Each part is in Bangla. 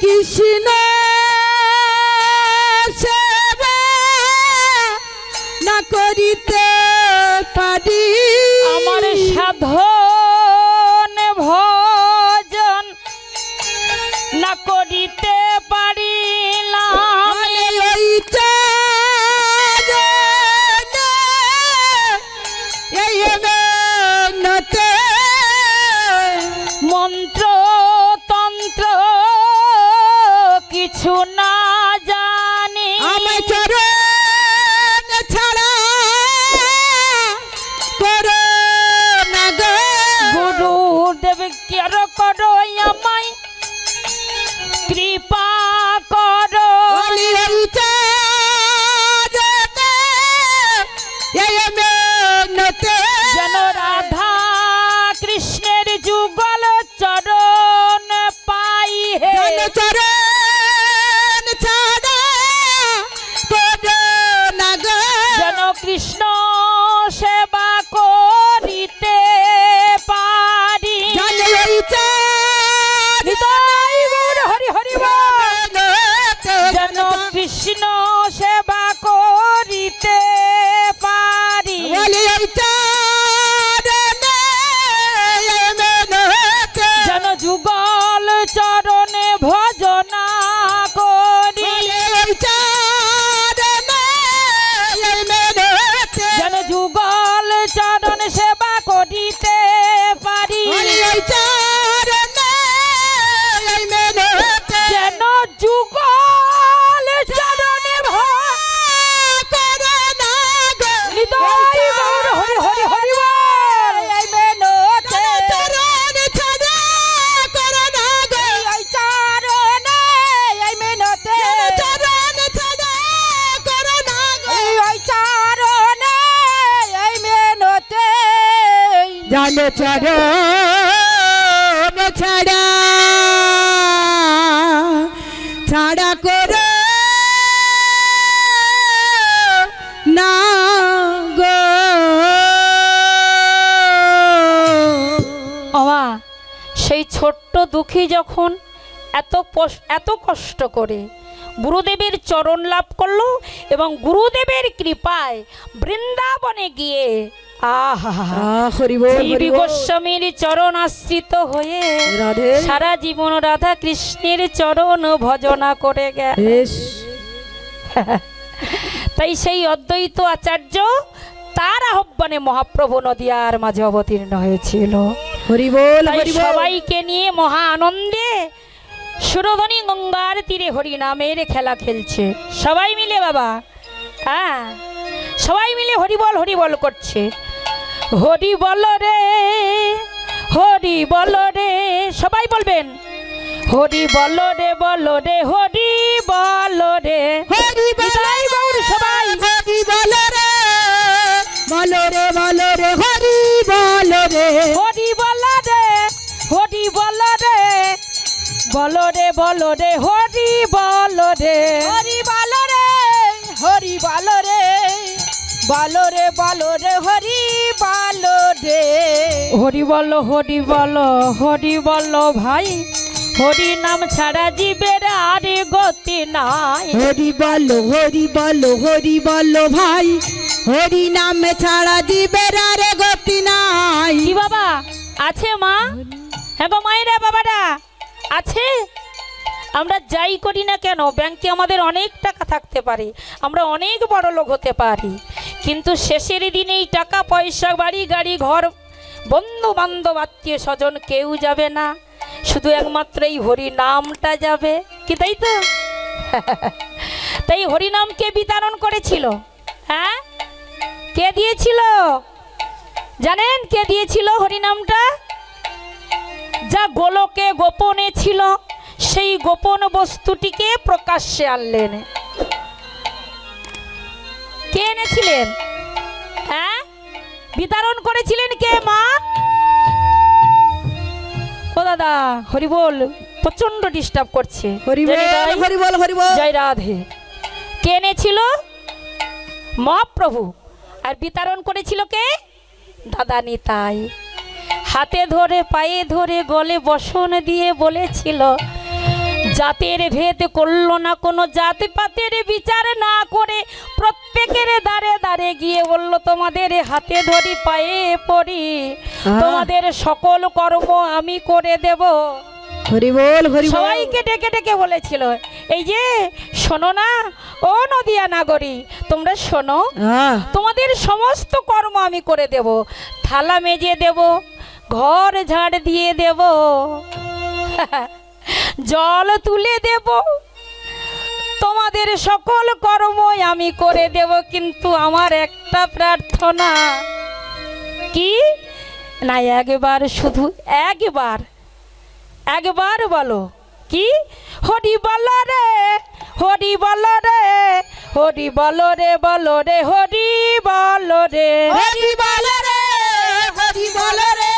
কৃষ্ণ সেবা না করিতে পারি আমার সাধন ভজন না করিতে পারিলাম এই মেহনতে মন্ত্র তন্ত্র কিছু না জানি আমি চরণ ছাড়া করো না গো গুরুদেব কের করো আমায় কৃপা করো বলি এই চরণে এই মেহনতে যেন রাধা কৃষ্ণের যুগল চরণ পাই হে চরণ ছাড়া করো না গো যেন কৃষ্ণ সেবা করিতে পারি জানে এই নিতাই গৌর হরি হরি বল। যেন কৃষ্ণ সেবা করিতে পারি বলি এই চরণে এই মেহনতে যেন যুগল চরণে ভজনা করি এই চরণে এই মেহনতে যেন যুগল চরণ সেবা করিতে পারি এই চরণে এই মেহনতে যেন যুগল চরণে করো না গো নিতাই গৌর হরি হরি হরি বল। এই মেহনতে চরণ ছাড়া করো না গো এই চরণে এই মেহনতে চরণ ছাড়া করো না গো এই চরণে এই মেহনতে জানো চরণ ছাড়া ছাড়া করো না গো আমা সেই ছোট্ট দুঃখী যখন এত কষ্ট করে গুরুদেবের চরণ লাভ করলো এবং গুরুদেবের কৃপায় বৃন্দাবনে গিয়ে হরি বল শ্রী গোস্বামীর চরণ আশ্রিত হয়ে রাধে সারা জীবন রাধা কৃষ্ণের চরণ ভজনা করে গেল তাই সেই অদ্বৈত আচার্য তার আহ্বানে মহাপ্রভু নদিয়ার মাঝে অবতীর্ণ হয়েছিল হরি বল তাই হরি বল সবাইকে নিয়ে মহা আনন্দে সুরধনী গঙ্গার তীরে হরি নামের খেলা খেলছে সবাই মিলে বাবা হ্যাঁ সবাই মিলে হরি বল করছে হরি বল রে সবাই বলবেন হরি বল রে হরি বল রে হরি নিতাই গৌর সবাই হরি বল রে বলো রে বলো রে হরি বল রে হরি বল রে হরি বল রে হরি বল রে হরি বল রে হরি বল রে বলো রে বলো রে হরি বল রে হরি বল ভাই হরি নাম ছাড়া জীবের আর গতি নাই হরি বল ভাই হরি নাম ছাড়া জীবের আর গতি নাই কি বাবা আছে মা হ্যাঁ গো মায়েরা বাবারা আছে আমরা যাই করি না কেন ব্যাংকে আমাদের অনেক টাকা থাকতে পারে আমরা অনেক বড় লোক হতে পারি কিন্তু শেষের দিনে এই টাকা পয়সা বাড়ি গাড়ি ঘর বন্ধু বান্ধব আত্মীয় স্বজন কেউ যাবে না শুধু একমাত্র এই হরি নামটা যাবে কি তাই তো তাই হরি নাম কে বিতরণ করেছিল হ্যাঁ কে দিয়েছিল জানেন কে দিয়েছিল হরি নামটা যা গোলকে গোপনে ছিল সেই গোপন বস্তুটিকে প্রকাশ্যে আনলেন কে এনেছিলেন হ্যাঁ বিতরণ করেছিলেন কে মা ও দাদা হরি বল প্রচন্ড ডিস্টার্ব করছে হরি বল জয় রাধে কে এনেছিল মহাপ্রভু আর বিতরণ করেছিল কে দাদা নিতাই হাতে ধরে পায়ে ধরে গলে বসন দিয়ে বলেছিল জাতের ভেদ করলো না, কোনো জাতি পাতের বিচার না করে প্রত্যেকের দ্বারে দ্বারে গিয়ে বলল তোমাদের হাতে ধরি পায়ে পড়ি, তোমাদের সকল কর্ম আমি করে দেব। হরি বল, হরি বল। সবাইকে ডেকে ডেকে বলেছিল, এই যে শোনো না ও নদিয়া নাগরী, তোমরা শোনো, তোমাদের সমস্ত কর্ম আমি করে দেব, থালা মেজে দেব, ঘর ঝাড় দিয়ে দেব, জল তুলে দেব, তোমাদের সকল কর্মই আমি করে দেব, কিন্তু আমার একটা প্রার্থনা। কি না? একবার, শুধু একবার, একবার বলো। কি? হরি বলো রে, হরি বলো রে, হরি বলো রে, বলো রে, হরি বলো রে, হরি বলো রে, হরি বলো রে,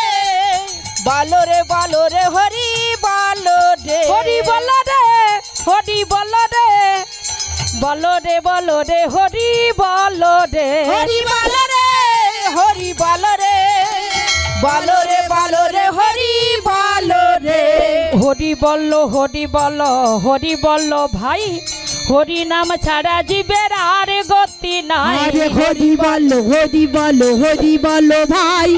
বলো রে, বলো রে, হরি বলো রে, হরি বলো রে, হরি বলো রে, বলো রে, বলো রে, হরি বলো রে, হরি বলো রে, হরি বলো রে, বলো রে, বলো রে, হরি বলো রে, হরি বলো, হরি বলো, হরি বলো ভাই, হরি নাম ছাড়া জীবের আর গতি নাই। আরে হরি বলো, হরি বলো, হরি বলো ভাই,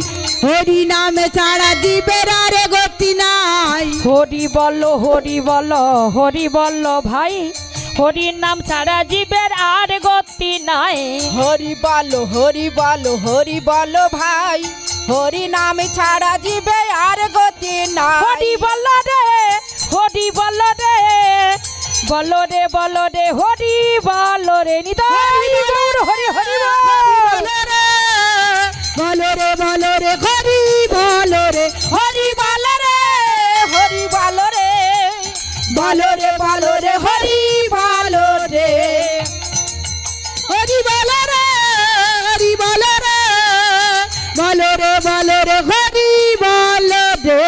হরি নামে ছাড়া জীবের আর গতি নাই। হরি বলো, হরি বলো, হরি বলো ভাই, হরি নাম ছাড়া জীবের আর গতি নাই। হরি বলো, হরি বলো, হরি বলো ভাই, হরি নাম ছাড়া জীবে আর গতি নাই। হরি বলো রে, হরি বলো রে, বলো রে, বলো রে, হরি বলো রে, নিতাই গৌর হরি হরি বল। বলো রে, বলো রে, হরি বলো রে, হরি বলো রে, হরি বলো রে, বলো রে, বলো রে, হরি বলো রে, হরি বলো রে, হরি বলো রে, বলো রে, বলো রে, হরি বলো রে।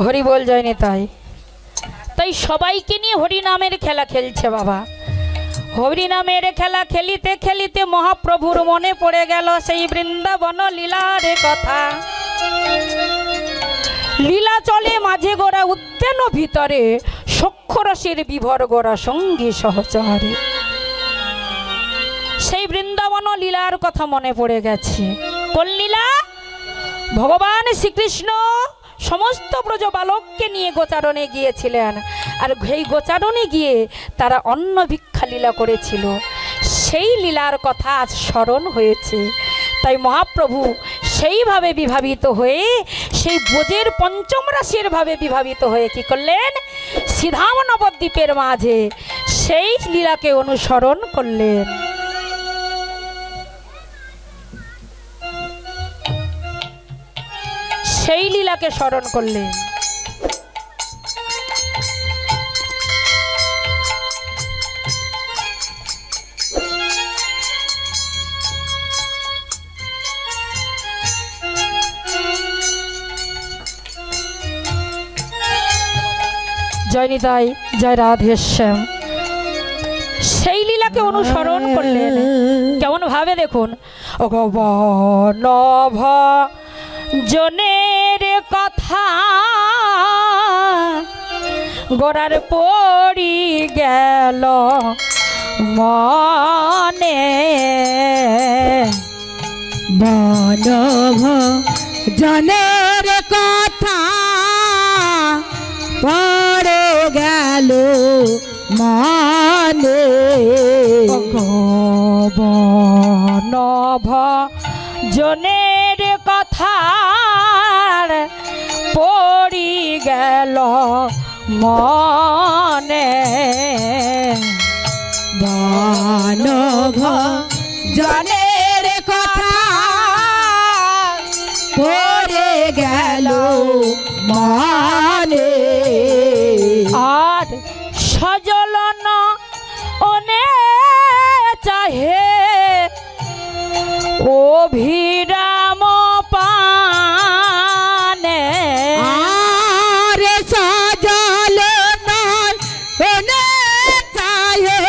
হরি বল জয় নিতাই। তাই সবাইকে নিয়ে হরি নামের খেলা খেলছে বাবা। হরি নামের খেলা খেলিতে খেলিতে মহাপ্রভুর মনে পড়ে গেল সেই বৃন্দাবন লীলার কথা। লীলা চলে মাঝে গোড়া উদ্যান ভিতরে, সক্ষরসের বিভর গোড়া সঙ্গী সহচরে। সেই বৃন্দাবন লীলার কথা মনে পড়ে গেছে। কোন লীলা? ভগবান শ্রীকৃষ্ণ সমস্ত ব্রজ বালককে নিয়ে গোচারণে গিয়েছিলেন, আর সেই গোচারণে গিয়ে তারা অন্ন ভিক্ষা লীলা করেছিল। সেই লীলার কথা আজ স্মরণ হয়েছে। তাই মহাপ্রভু সেইভাবে বিভাবিত হয়ে, সেই ব্রজের পঞ্চম রাশির ভাবে বিভাবিত হয়ে কি করলেন? সিধাম নবদ্বীপের মাঝে সেই লীলাকে অনুসরণ করলেন। সেই লীলাকে স্মরণ করলেন। জয় নিতাই, জয় রাধেশ্যাম। সেই লীলাকে অনুসরণ করলেন। কেমন ভাবে দেখুন, নভ জনের কথা গোড়ার পড়ি গেল মনে, মানব জনের কথা পড়ে গেল মানে। নভ জনের কথা পড়ি গেল মনে, মানব জনের কথা পড়ে গেল মানে। আর সজলন অনে চাহে অভিরাম পানে, আর সজল নয় এনে চাহে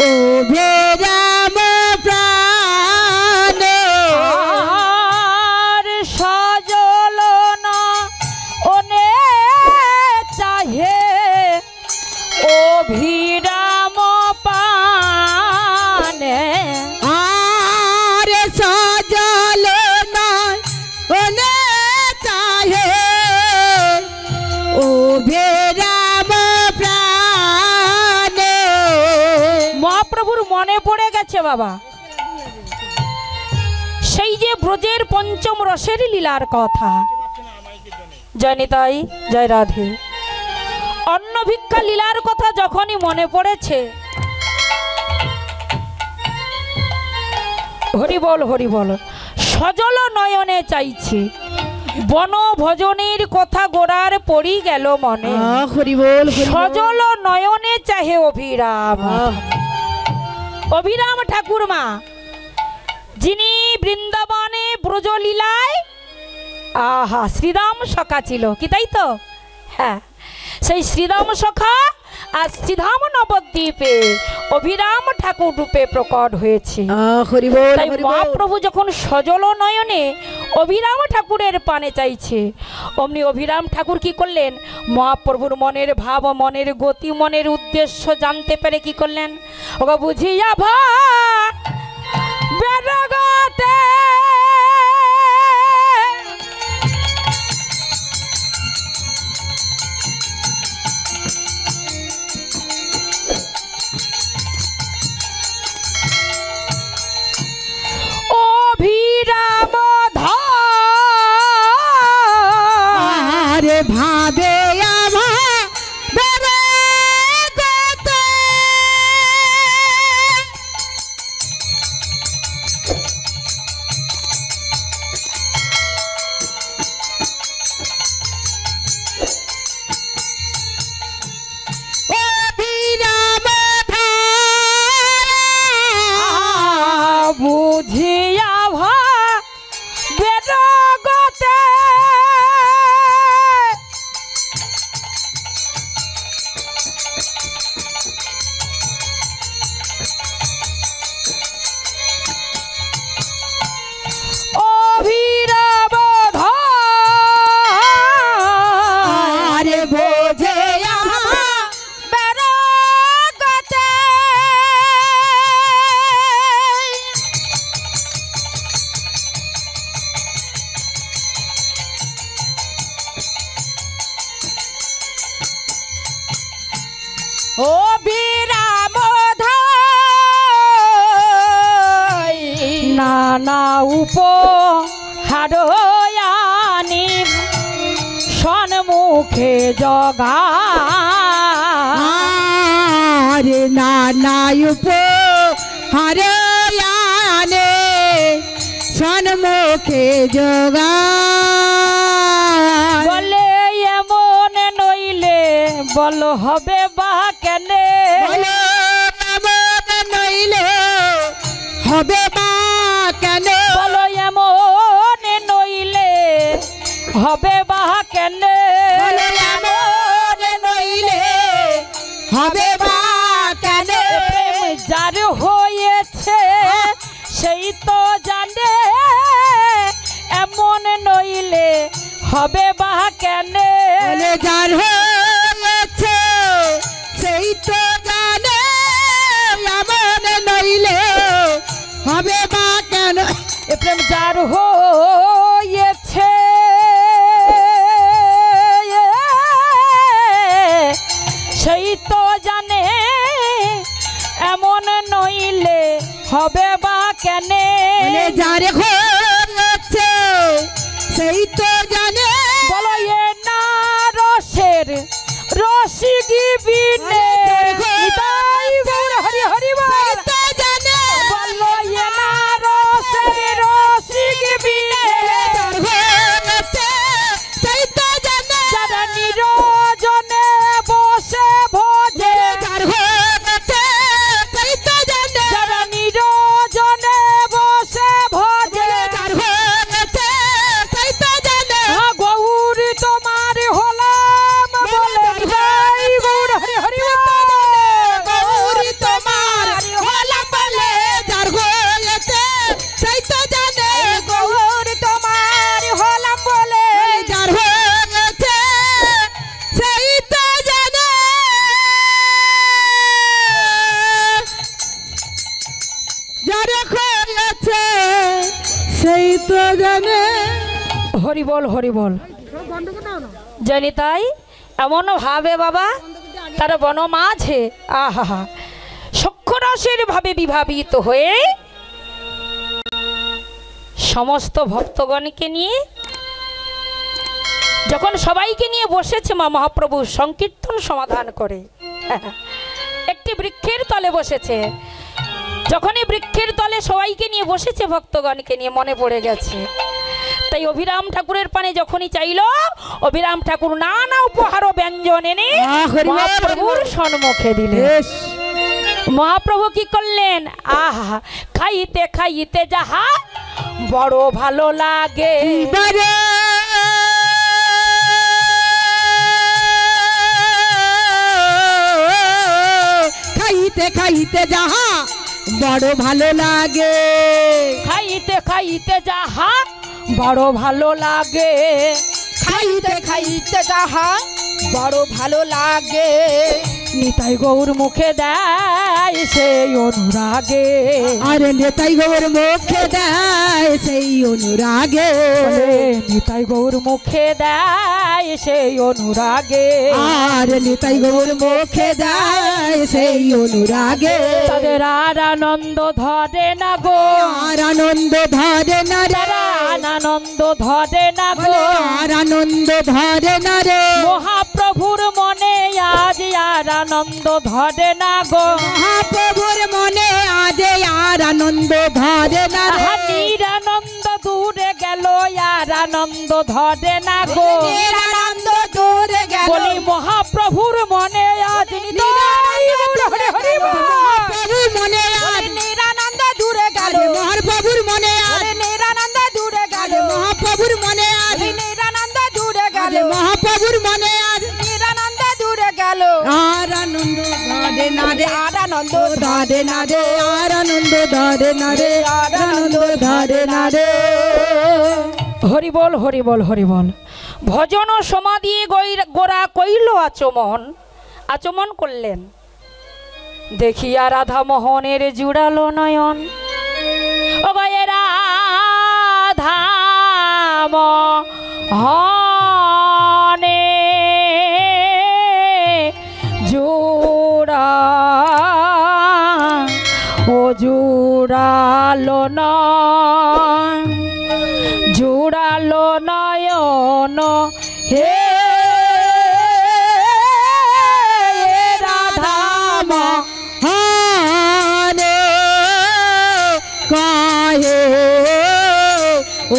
ও ভেরাম প্রাণে। আর সজল মনে পড়ে গেছে বাবা সেই যে ব্রজের পঞ্চম রসের লীলার কথা। জয় নিতাই, জয় রাধে। অন্ন ভিক্ষা লীলার কথা যখনই মনে পড়েছে, হরি বল হরি বল, সজল নয়নে চাইছে বন ভজনের কথা গোড়ার পড়ি গেল মনে। হরি বল, সজল নয়নে চাহে অভিরাম। অভিরাম ঠাকুর মা যিনি বৃন্দাবনে ব্রজলীলায় আহা শ্রীরাম সখা ছিল, কি তাই তো? হ্যাঁ, সেই শ্রীরাম সখা আর শ্রীধাম নবদ্বীপে অভিরাম ঠাকুর রূপে প্রকট হয়েছে। তাই মহাপ্রভু যখন সজল নয়নে অভিরাম ঠাকুরের পানে চাইছে, অমনি অভিরাম ঠাকুর কি করলেন? মহাপ্রভুর মনের ভাব, মনের গতি, মনের উদ্দেশ্য জানতে পেরে কি করলেন? ওগো বুঝিয়া ভা বেরগতে ভাবে বুঝিয়া ভা বেরগতে ও বিরাম ধাই নানা উপহারয়ানি সন্মুখে জগা রে নানা উপহারয়ানে সন্মুখে জগা বলে এমন নইলে বল হবে বা কেনে? নইলে হবে বা কেনে? বলো এমন নইলে হবে বা কেনে? এমন নইলে হবে বা কেনে? যার হয়েছে সেই তো জানে, এমন নইলে হবে বা কেনে? যার হয়েছে সেই তো জানে, এমন নইলে হবে বা কেন? প্রেম যার হয়েছে সেই তো জানে, এমন নইলে হবে বা কেনে? যার হয়েছে সেই তো জানে, বলো এ না রসের রসিক বিনে হরি হরি বল জানে, বলো এ না রসের রসিক বিনে সেই তো জানে, যারা নিরজনে বসে ভোজে, সেই তো জানে, যারা নিরজনে বসে ভোজে, সেই তো জানে, গৌরী তোমার হলাম বলে যাই গৌর হরি হরি বল গৌরী তোমার হলাম বলে যার হয়েছে সেই তো জানে, গৌরী তোমার হলাম বলে যার হয়েছে সেই তো জানে, যার হয়েছে সেই তো জানে। হরি বল হরি বল। জানি তাই এমন ভাবে বাবা তার বন মাঝে আহা সক্ষ রসের ভাবে বিভাবিত হয়ে সমস্ত ভক্তগণকে নিয়ে যখন সবাইকে নিয়ে বসেছে মা মহাপ্রভু সংকীর্তন সমাধান করে একটি বৃক্ষের তলে বসেছে। যখনই বৃক্ষের তলে সবাইকে নিয়ে বসেছে ভক্তগণকে নিয়ে মনে পড়ে গেছে, তাই অভিরাম ঠাকুরের পানে যখনই চাইল অভিরাম ঠাকুর নানা উপহার ও ব্যঞ্জন এনে মহাপ্রভুর সম্মুখে দিলেন। মহাপ্রভু কি করলেন? আহা, খাইতে খাইতে যাহা বড় ভালো লাগে, খাইতে খাইতে যাহা বড় ভালো লাগে, খাইতে খাইতে যাহা বড় ভালো লাগে, খাইতে খাইতে যাহা বড় ভালো লাগে, নিতাই গৌর মুখে দেয় সেই অনুরাগে, আরে নেতাই গৌর মুখে দেয় সেই অনুরাগে, নিতাই গৌর মুখে দেয় সেই অনুরাগে, আর নিতাই গৌর মুখে দেয় সেই অনুরাগে, তাদের আর আনন্দ ধরে না গো, আর আনন্দ ধরে না রে, আনন্দ ধরে না গো, আর আনন্দ ধরে না রে, মহাপ্রভুর মনে আজ আর আনন্দ ধরে না গো, মহাপ্রভুর মনে আজ আর আনন্দ ধরে না রে, নিরানন্দ দূরে গেল আর আনন্দ ধরে না গো, নিরানন্দ দূরে গেল, বলি মহাপ্রভুর মনে আজ মহাপ্রভুর মনে আজ নিরানন্দ দূরে গেল, মহাপ্রভুর মনে আজ নিরানন্দ দূরে গেল, মহাপ্রভুর মনে আজ নিরানন্দ দূরে গেল, মহাপ্রভুর মনে আজ নিরানন্দ দূরে গেল, আর আনন্দ ধরে না রে, আর আনন্দ ধরে না রে, আর আনন্দ ধরে না রে, আনন্দ ধরে না রে। হরি বল হরি বল হরি বল। ভজন ও সমাধি গোরা কইল আচমন, আচমন করলেন দেখিয়া রাধা মোহনের জুড়ালো নয়ন, ও গয়ে রাধা মোহনে জুড়া ও জুড়ালো নয়ন, জুড়ালো নয়ন হে রাধা মোহনে কাহে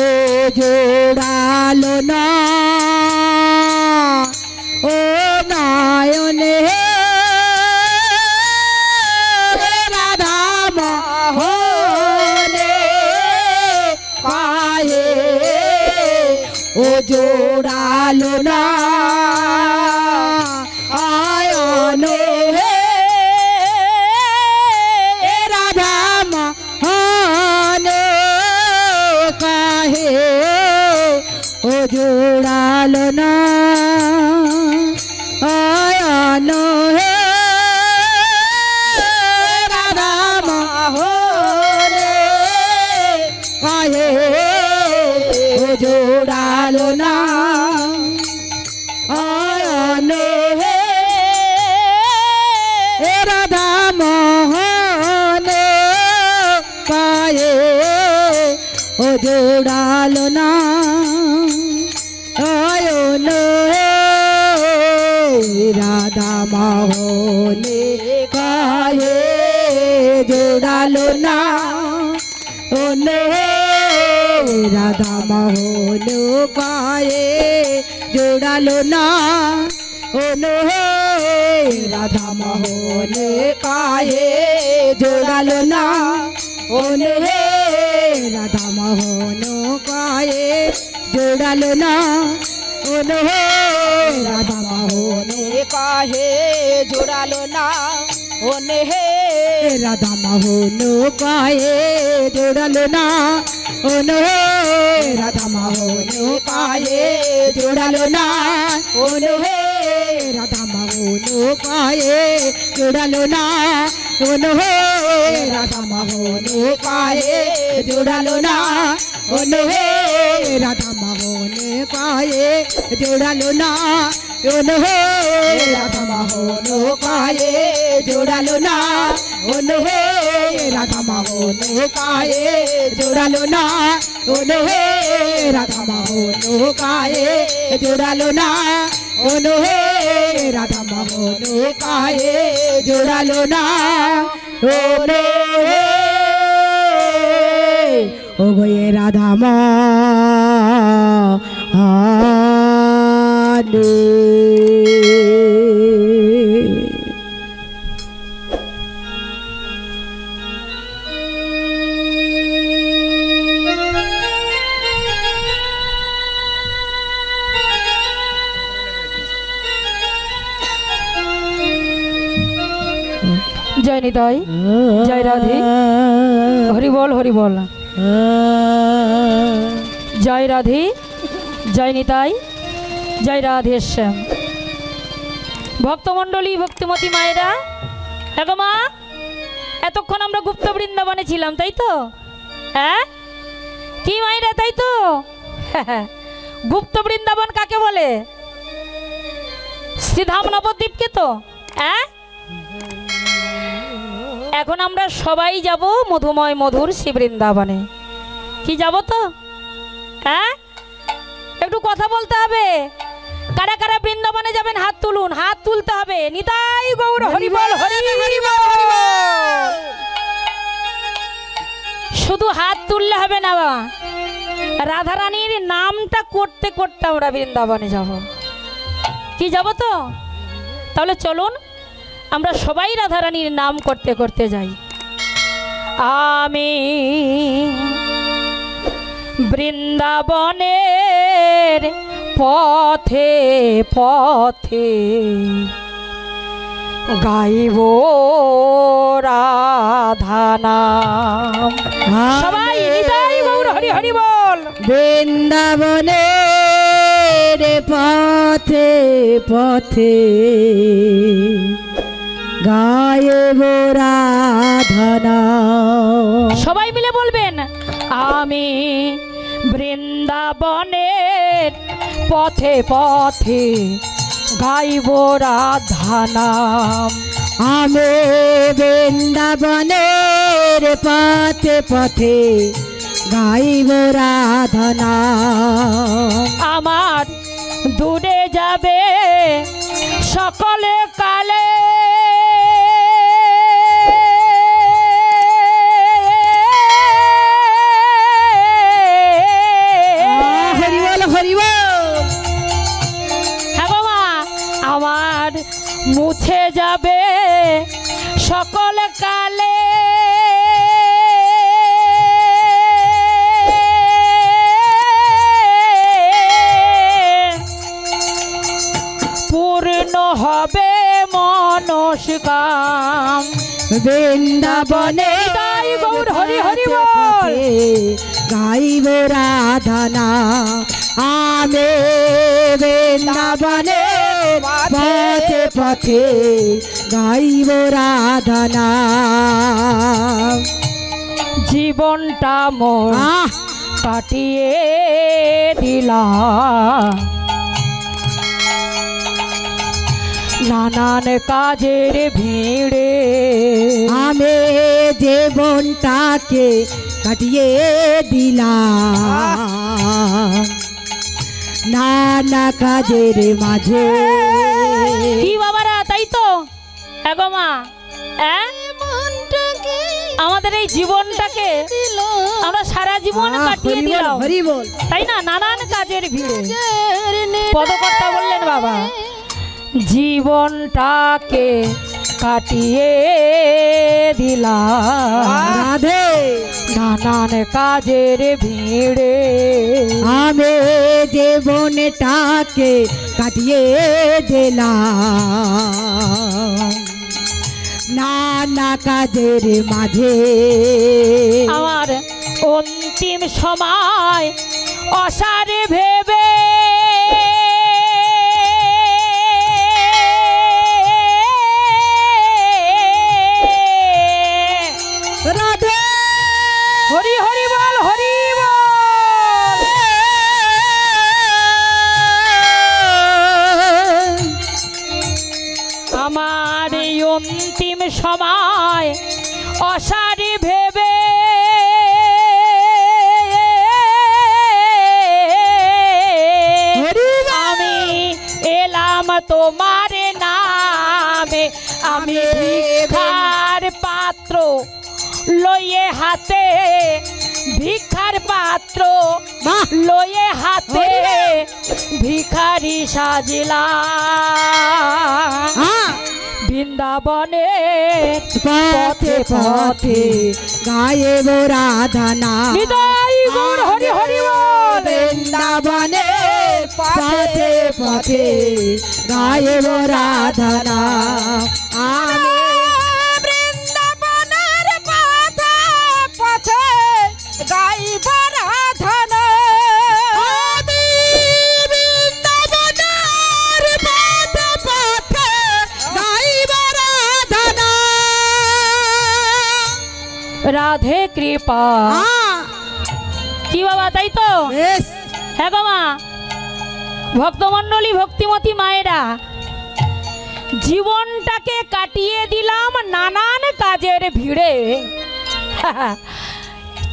ও জোড়ালো না ও নয়নে রাধা মোহনে কাহে ও জোড়ালো না আয়ন হে রাধা মোহনে কাহে ও জোড়ালো না আয়ন হে রাধা মোহনে কাহে ও জোড়ালো না আয়ন হে রাধা মোহনে কাহে ও জোড়ালো না আয়ন হে রাধা মোহনে কাহে জোড়ালো না ওনে রাধা মোহন কায়ে জোড়ালো না ওনে রাধা মোহন কায়ে জোড়ালো না ওনে রাধা মোহন কায়ে জোড়ালো না ওনে রাধা মোহন কাহে জোড়ালো না ওনে হে রাধা মোহন কায়ে জোড়ালো না ওনে রাধা মোহন কায়ে জোড়ালো না ওনে রাধা মোহন কায়ে জোড়ালো না ওনে রাধা মোহন কায়ে জোড়ালো না ওনে রাধা মোহন কায়ে জোড়ালো না ওনে রাধা মোহন কায়ে জোড়ালো না ওলো হে রাধা মোহন কায়ে জোড়ালো না ওলো হে রাধা মোহন কায়ে জোড়ালো না ওলো হে রাধা মোহন কায়ে জোড়ালো না ওলো হে ও গো এ রাধা জয় নিতাই জয় রাধে হরি বল হরি বল জয় রাধে জয় নিতাই জয় রাধে শ্যাম ভক্তমণ্ডলী ভক্তিমতী মায়েরা দেখো মা এতক্ষণ আমরা গুপ্ত বৃন্দাবনে ছিলাম তাই তো হ্যাঁ কি মায়েরা তাই তো গুপ্ত বৃন্দাবন কাকে বলে শ্রীধাম নবদ্বীপকে তো হ্যাঁ এখন আমরা সবাই যাব মধুময় মধুর শ্রী বৃন্দাবনে কি যাব তো হ্যাঁ একটু কথা বলতে হবে কারা কারা বৃন্দাবনে যাবেন হাত তুলুন হাত তুলতে হবে নিতাই গৌর হরি বল হরি বল শুধু হাত তুললে হবে না রাধারানীর নামটা করতে করতে আমরা বৃন্দাবনে যাব কি যাব তো তাহলে চলুন আমরা সবাই রাধারানীর নাম করতে করতে যাই আমি বৃন্দাবনের পথে পথে গাইব রাধা নাম সবাই নিতাই গৌর হরি হরি বল বৃন্দাবনের পথে পথে গায়েব রাধা নাম সবাই মিলে বলবেন আমি বৃন্দাবনের পথে পথে গাইব রাধা নাম আমি বৃন্দাবনের পথে পথে গাইব রাধা নাম আমার দূরে যাবে সকলে কালে আমার মুছে যাবে সকল কালে পূর্ণ হবে মনস্কাম বৃন্দাবনে তাই গৌর হরি হরি বল গাইব রাধা নাম আমি বৃন্দাবনে পথে পথে গাইব রাধা নাম জীবনটা মোর কাটিয়ে দিলাম নানান কাজের ভিড়ে আমি জীবনটাকে কাটিয়ে দিলাম নানা কাজের মাঝে কি বাবারা তাই তো এগো মা আমাদের এই জীবনটাকে আমরা সারা জীবন কাটিয়ে দিলাম তাই না নানান কাজের ভিড়ে পদকর্তা বললেন বাবা জীবনটাকে কাটিয়ে দিলাম রাধে নানান কাজের ভিড়ে আমি জীবনটাকে কাটিয়ে দিলাম নানা কাজের মাঝে আমার অন্তিম সময় অসারে ভেবে রাধে হরি হরি বল হরি বল আমার এই অন্তিম সময় তোমার নামে আমি ভিক্ষার পাত্র লইয়ে হাতে, ভিক্ষার পাত্র বাহ! লইয়ে হাতে ভিখারি সাজিলাম হ্যাঁ। বৃন্দাবনে পথে পথে গায়েব রাধা নাম। নিতাই গৌর হরি হরি বল। বৃন্দাবনে পথে পথে গায়েব রাধা নাম। আমি বৃন্দাবনের পথে পথে গাইব রাধা নাম। আমি বৃন্দাবনের পথে পথে গাইব রাধা নাম। রাধে কৃপা। হ্যাঁ, কি বাবা, তাই তো? বেশ। হ্যাঁ গো মা, ভক্তমণ্ডলী ভক্তিমতী মায়েরা, জীবনটাকে কাটিয়ে দিলাম নানান কাজের ভিড়ে।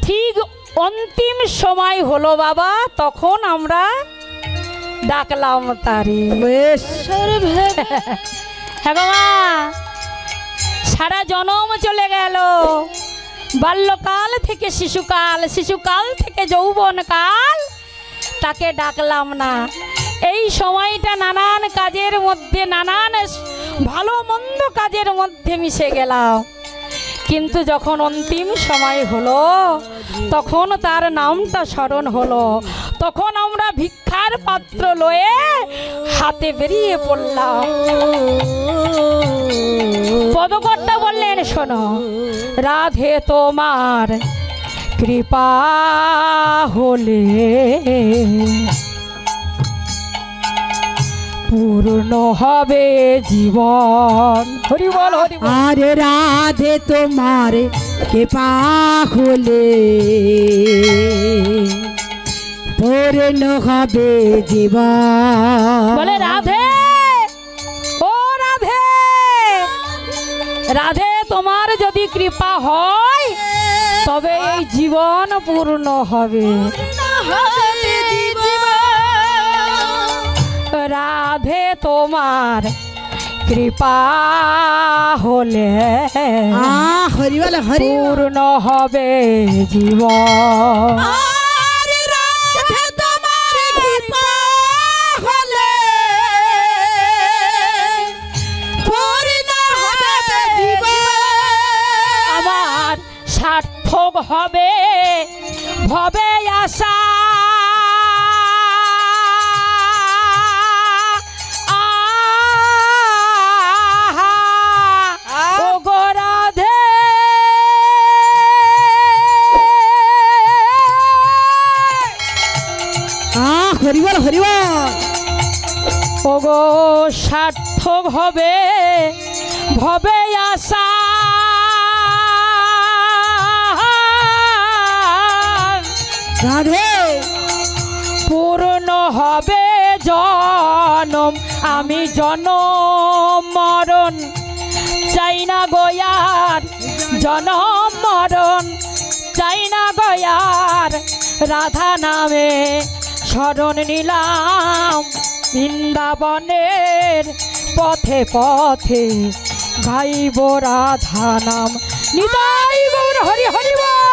ঠিক অন্তিম সময় হলো বাবা, তখন আমরা ডাকলাম তারে। বেশ। হ্যাঁ গো মা, সারা জনম চলে গেল, বাল্যকাল থেকে শিশুকাল, শিশুকাল থেকে যৌবনকাল, তাকে ডাকলাম না। এই সময়টা নানান কাজের মধ্যে, নানান ভালো মন্দ কাজের মধ্যে মিশে গেলাম, কিন্তু যখন অন্তিম সময় হলো তখন তার নামটা স্মরণ হলো, তখন আমরা ভিক্ষার পাত্র লয়ে হাতে বেরিয়ে পড়লাম। পদকর্তা বললেন, শোনো, রাধে তোমার কৃপা হলে পূর্ণ হবে জীবন। হরি বল হরি বল। আরে রাধে তোমার কৃপা হলে পূর্ণ হবে জীবন। বলে রাধে, ও রাধে, রাধে তোমার যদি কৃপা হয় তবে এই জীবন পূর্ণ হবে। রাধে তোমার কৃপা হলে হরিবল হরি পূর্ণ হবে জীবন। আরে রাধে তোমার কৃপা হলে পূর্ণ হবে জীবন। আমার সার্থক হবে ভবে আশা, ও গো রাধে, হরিবল হরিবল। ও গো সার্থক হবে ভবে আশা, রাধে পূর্ণ হবে জনম, আমি জনম মরণ চাই না গয়ার, জনম মরণ চাই না গয়ার, রাধা নামে শরণ নিলাম বৃন্দাবনের পথে পথে গাইব রাধা নাম। নিতাই গৌর হরি হরি বল।